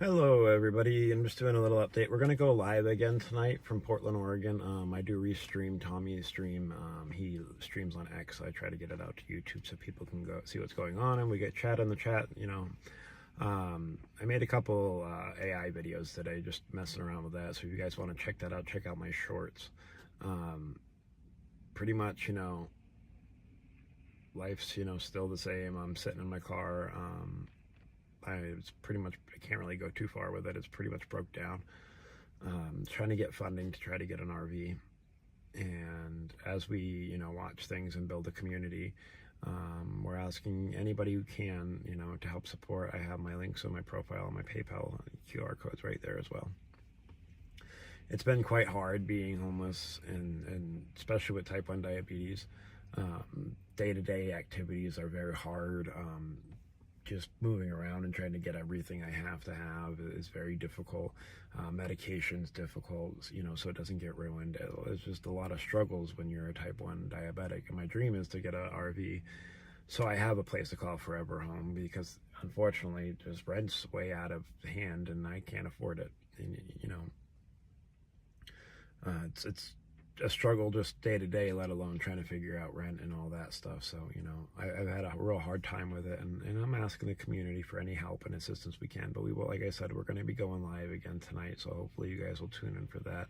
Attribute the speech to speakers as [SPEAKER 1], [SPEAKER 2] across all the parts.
[SPEAKER 1] Hello everybody, I'm just doing a little update. We're going to go live again tonight from Portland, Oregon. I do restream Tommy's stream. He streams on X, so I try to get it out to YouTube so people can go see what's going on and we get chat in the chat, I made a couple AI videos today just messing around with that, so if you guys want to check that out, check out my shorts. Pretty much, life's, still the same. I'm sitting in my car. It's pretty much, I can't really go too far with it. It's pretty much broke down. Trying to get funding to try to get an RV. And as we, watch things and build a community, we're asking anybody who can, to help support. I have my links on my profile, my PayPal QR codes right there as well. It's been quite hard being homeless and especially with type 1 diabetes. Day-to-day activities are very hard. Just moving around and trying to get everything I have to have is very difficult. Medication's difficult, so it doesn't get ruined. There's just a lot of struggles when you're a type 1 diabetic. And my dream is to get an RV, so I have a place to call forever home, because unfortunately just rent's way out of hand and I can't afford it. And, it's a struggle just day to day, let alone trying to figure out rent and all that stuff. So, I've had a real hard time with it, and I'm asking the community for any help and assistance we can. But we will, like I said, we're going to be going live again tonight, so hopefully you guys will tune in for that.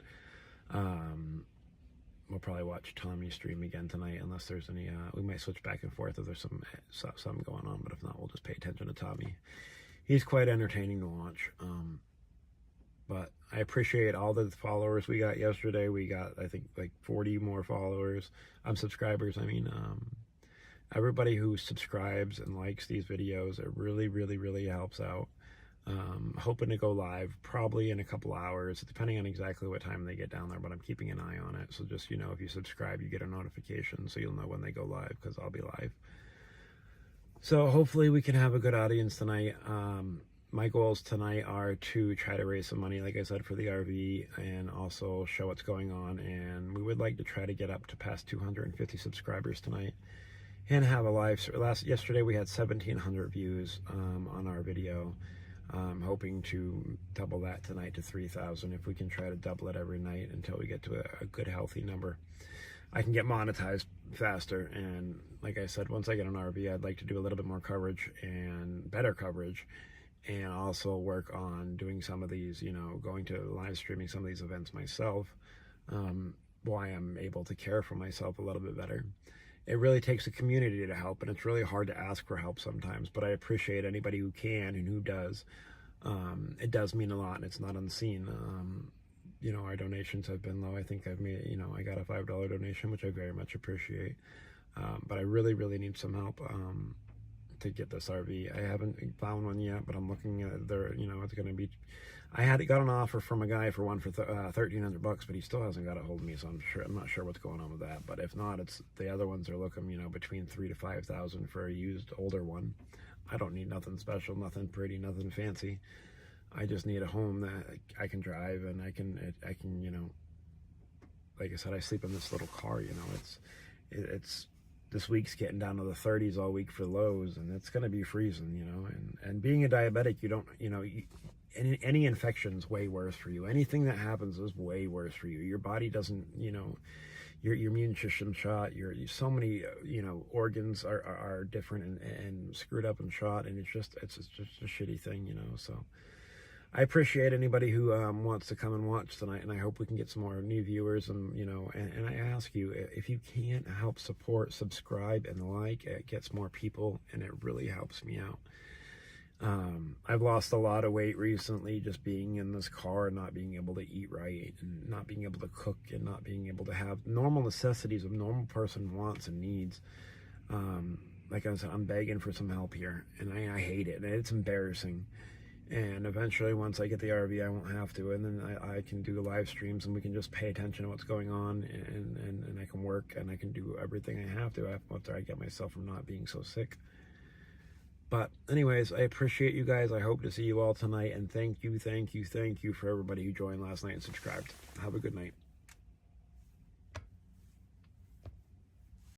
[SPEAKER 1] We'll probably watch Tommy stream again tonight, unless there's any, we might switch back and forth if there's something going on, but if not, we'll just pay attention to Tommy. He's quite entertaining to watch. But I appreciate all the followers we got yesterday. We got, I think, like 40 more followers. Subscribers, everybody who subscribes and likes these videos, it really, really, really helps out. Hoping to go live probably in a couple hours, depending on exactly what time they get down there, but I'm keeping an eye on it. So just, if you subscribe, you get a notification so you'll know when they go live, because I'll be live. So hopefully we can have a good audience tonight. My goals tonight are to try to raise some money, like I said, for the RV, and also show what's going on. And we would like to try to get up to past 250 subscribers tonight and have a live. Yesterday we had 1,700 views on our video. Hoping to double that tonight to 3,000. If we can try to double it every night until we get to a good, healthy number, I can get monetized faster. And like I said, once I get an RV, I'd like to do a little bit more coverage and better coverage, and also work on doing some of these, going to live streaming some of these events myself, while I'm able to care for myself a little bit better. It really takes a community to help, and it's really hard to ask for help sometimes, but I appreciate anybody who can and who does. It does mean a lot, and it's not unseen. Our donations have been low. I think I've made, I got a $5 donation, which I very much appreciate. But I really, really need some help to get this RV. I haven't found one yet, but I'm looking at it's going to be, I got an offer from a guy for one for $1,300, but he still hasn't got a hold of me, so I'm not sure what's going on with that. But if not, it's the other ones are looking, between $3,000 to $5,000 for a used older one. I don't need nothing special, nothing pretty, nothing fancy. I just need a home that I can drive, and I can, like I said, I sleep in this little car. It's this week's getting down to the 30s all week for lows, and it's going to be freezing, and being a diabetic, you don't, any infection's way worse for you. Anything that happens is way worse for you. Your body doesn't, your immune system shot, so many, organs are different and screwed up and shot, and it's just a shitty thing, so I appreciate anybody who wants to come and watch tonight, and I hope we can get some more new viewers. And and I ask you, if you can't help support, subscribe and like, it gets more people, and it really helps me out. I've lost a lot of weight recently, just being in this car and not being able to eat right, and not being able to cook, and not being able to have normal necessities a normal person wants and needs. Like I said, I'm begging for some help here, and I hate it, and it's embarrassing. And eventually, once I get the RV, I won't have to, and then I can do live streams, and we can just pay attention to what's going on, and I can work, and I can do everything I have to after I get myself from not being so sick. But anyways, I appreciate you guys. I hope to see you all tonight, and thank you for everybody who joined last night and subscribed. Have a good night.